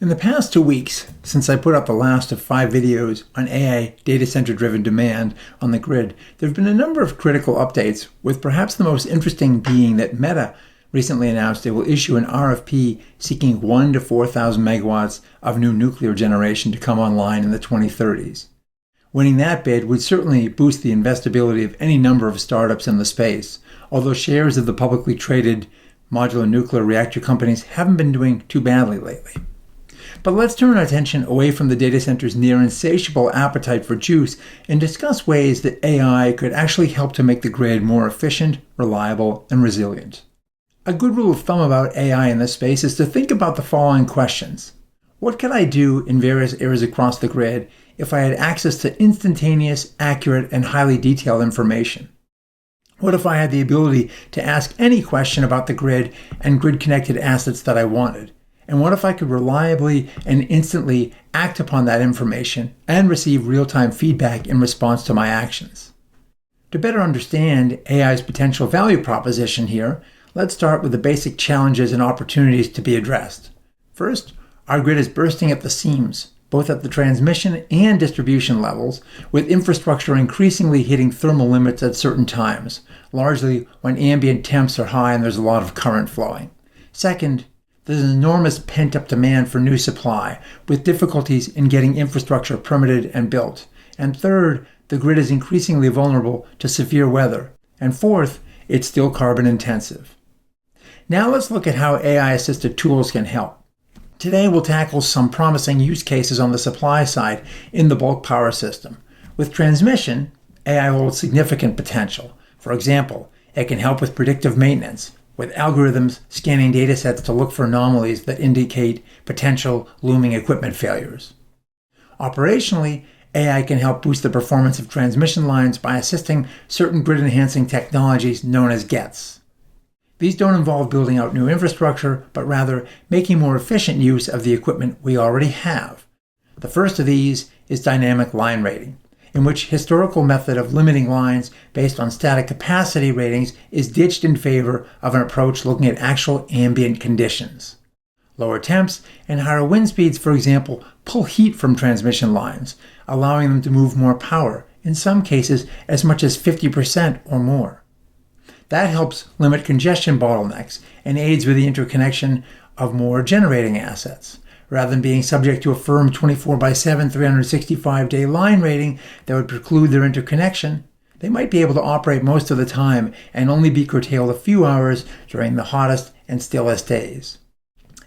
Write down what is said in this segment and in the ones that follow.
In the past 2 weeks, since I put out the last of 5 videos on AI data center driven demand on the grid, there have been a number of critical updates, with perhaps the most interesting being that Meta recently announced it will issue an RFP seeking 1 to 4,000 megawatts of new nuclear generation to come online in the 2030s. Winning that bid would certainly boost the investability of any number of startups in the space, although shares of the publicly traded modular nuclear reactor companies haven't been doing too badly lately. But let's turn our attention away from the data center's near insatiable appetite for juice and discuss ways that AI could actually help to make the grid more efficient, reliable, and resilient. A good rule of thumb about AI in this space is to think about the following questions. What could I do in various areas across the grid if I had access to instantaneous, accurate, and highly detailed information? What if I had the ability to ask any question about the grid and grid-connected assets that I wanted? And what if I could reliably and instantly act upon that information and receive real-time feedback in response to my actions? To better understand AI's potential value proposition here, let's start with the basic challenges and opportunities to be addressed. First, our grid is bursting at the seams, both at the transmission and distribution levels, with infrastructure increasingly hitting thermal limits at certain times, largely when ambient temps are high and there's a lot of current flowing. Second, there's an enormous pent-up demand for new supply, with difficulties in getting infrastructure permitted and built. And third, the grid is increasingly vulnerable to severe weather. And fourth, it's still carbon intensive. Now let's look at how AI-assisted tools can help. Today we'll tackle some promising use cases on the supply side in the bulk power system. With transmission, AI holds significant potential. For example, it can help with predictive maintenance, with algorithms scanning datasets to look for anomalies that indicate potential looming equipment failures. Operationally, AI can help boost the performance of transmission lines by assisting certain grid-enhancing technologies known as GETs. These don't involve building out new infrastructure, but rather making more efficient use of the equipment we already have. The first of these is dynamic line rating, in which historical method of limiting lines based on static capacity ratings is ditched in favor of an approach looking at actual ambient conditions. Lower temps and higher wind speeds, for example, pull heat from transmission lines, allowing them to move more power, in some cases as much as 50% or more. That helps limit congestion bottlenecks and aids with the interconnection of more generating assets. Rather than being subject to a firm 24/7, 365-day line rating that would preclude their interconnection, they might be able to operate most of the time and only be curtailed a few hours during the hottest and stillest days.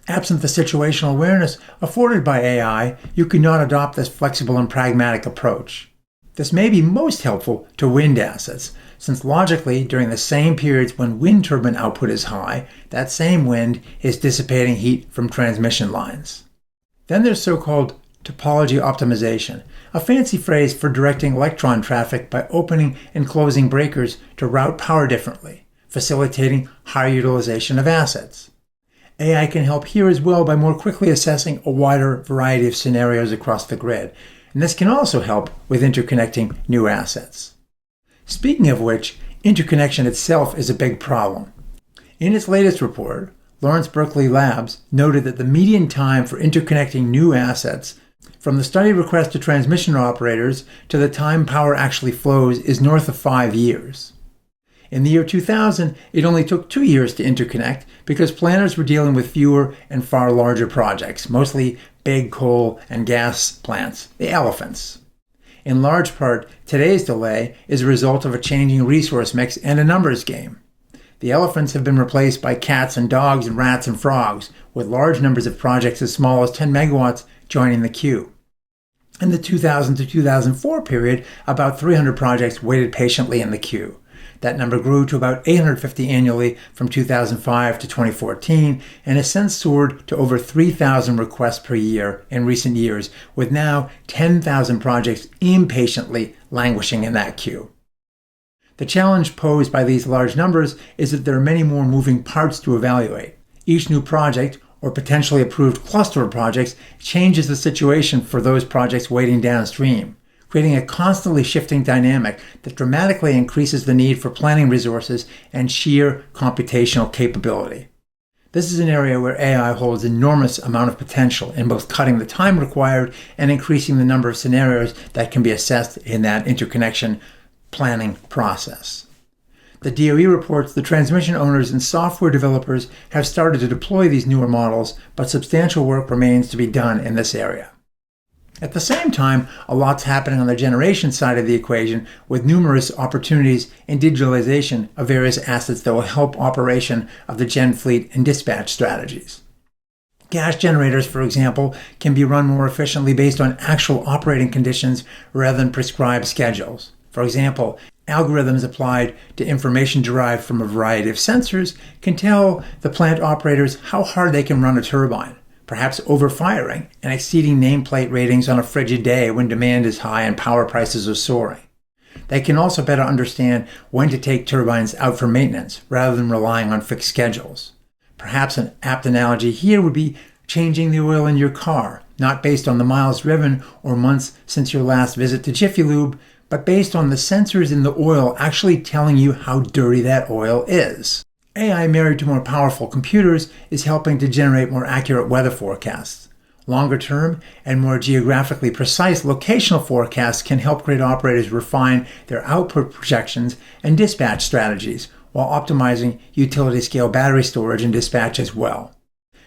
Absent the situational awareness afforded by AI, you could not adopt this flexible and pragmatic approach. This may be most helpful to wind assets, since logically, during the same periods when wind turbine output is high, that same wind is dissipating heat from transmission lines. Then there's so-called topology optimization, a fancy phrase for directing electron traffic by opening and closing breakers to route power differently, facilitating higher utilization of assets. AI can help here as well by more quickly assessing a wider variety of scenarios across the grid, and this can also help with interconnecting new assets. Speaking of which, interconnection itself is a big problem. In its latest report, Lawrence Berkeley Labs noted that the median time for interconnecting new assets from the study request to transmission operators to the time power actually flows is north of 5 years. In the year 2000, it only took 2 years to interconnect because planners were dealing with fewer and far larger projects, mostly big coal and gas plants, the elephants. In large part, today's delay is a result of a changing resource mix and a numbers game. The elephants have been replaced by cats and dogs and rats and frogs, with large numbers of projects as small as 10 megawatts joining the queue. In the 2000 to 2004 period, about 300 projects waited patiently in the queue. That number grew to about 850 annually from 2005 to 2014, and has since soared to over 3,000 requests per year in recent years, with now 10,000 projects impatiently languishing in that queue. The challenge posed by these large numbers is that there are many more moving parts to evaluate. Each new project, or potentially approved cluster of projects, changes the situation for those projects waiting downstream, creating a constantly shifting dynamic that dramatically increases the need for planning resources and sheer computational capability. This is an area where AI holds enormous amount of potential in both cutting the time required and increasing the number of scenarios that can be assessed in that interconnection planning process. The DOE reports the transmission owners and software developers have started to deploy these newer models, but substantial work remains to be done in this area. At the same time, a lot's happening on the generation side of the equation, with numerous opportunities in digitalization of various assets that will help operation of the gen fleet and dispatch strategies. Gas generators, for example, can be run more efficiently based on actual operating conditions rather than prescribed schedules. For example, algorithms applied to information derived from a variety of sensors can tell the plant operators how hard they can run a turbine, perhaps overfiring and exceeding nameplate ratings on a frigid day when demand is high and power prices are soaring. They can also better understand when to take turbines out for maintenance rather than relying on fixed schedules. Perhaps an apt analogy here would be changing the oil in your car, not based on the miles driven or months since your last visit to Jiffy Lube, but based on the sensors in the oil actually telling you how dirty that oil is. AI married to more powerful computers is helping to generate more accurate weather forecasts. Longer term and more geographically precise locational forecasts can help grid operators refine their output projections and dispatch strategies while optimizing utility-scale battery storage and dispatch as well.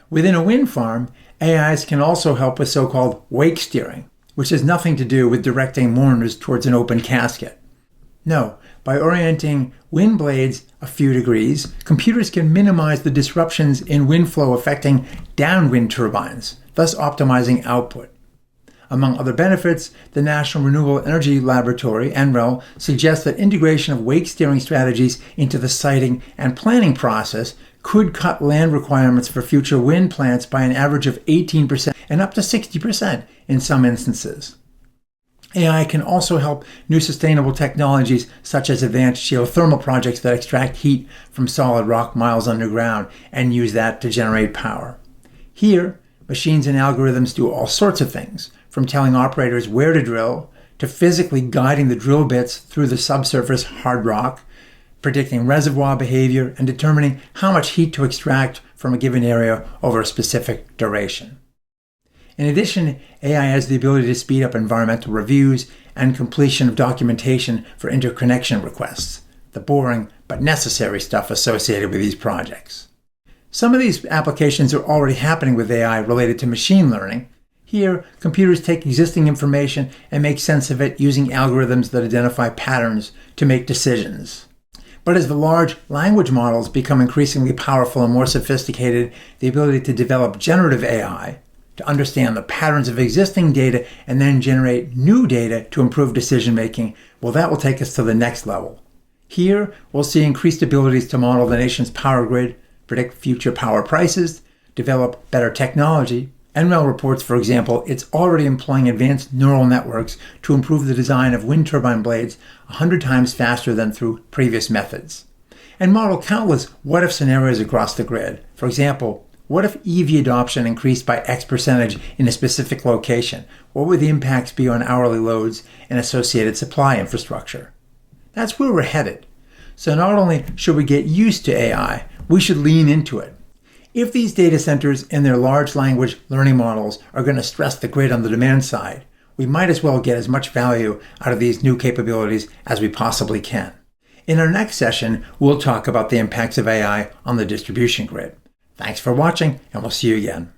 Within a wind farm, AIs can also help with so-called wake steering, which has nothing to do with directing mourners towards an open casket. No, by orienting wind blades a few degrees, computers can minimize the disruptions in wind flow affecting downwind turbines, thus optimizing output. Among other benefits, the National Renewable Energy Laboratory, NREL, suggests that integration of wake steering strategies into the siting and planning process could cut land requirements for future wind plants by an average of 18% and up to 60% in some instances. AI can also help new sustainable technologies such as advanced geothermal projects that extract heat from solid rock miles underground and use that to generate power. Here, machines and algorithms do all sorts of things, from telling operators where to drill, to physically guiding the drill bits through the subsurface hard rock, predicting reservoir behavior, and determining how much heat to extract from a given area over a specific duration. In addition, AI has the ability to speed up environmental reviews and completion of documentation for interconnection requests, the boring but necessary stuff associated with these projects. Some of these applications are already happening with AI related to machine learning. Here, computers take existing information and make sense of it using algorithms that identify patterns to make decisions. But as the large language models become increasingly powerful and more sophisticated, the ability to develop generative AI, to understand the patterns of existing data and then generate new data to improve decision-making, well, that will take us to the next level. Here, we'll see increased abilities to model the nation's power grid, predict future power prices, develop better technology. NREL reports, for example, it's already employing advanced neural networks to improve the design of wind turbine blades 100 times faster than through previous methods, and model countless what-if scenarios across the grid. For example, what if EV adoption increased by X percentage in a specific location? What would the impacts be on hourly loads and associated supply infrastructure? That's where we're headed. So not only should we get used to AI, we should lean into it. If these data centers and their large language learning models are going to stress the grid on the demand side, we might as well get as much value out of these new capabilities as we possibly can. In our next session, we'll talk about the impacts of AI on the distribution grid. Thanks for watching, and we'll see you again.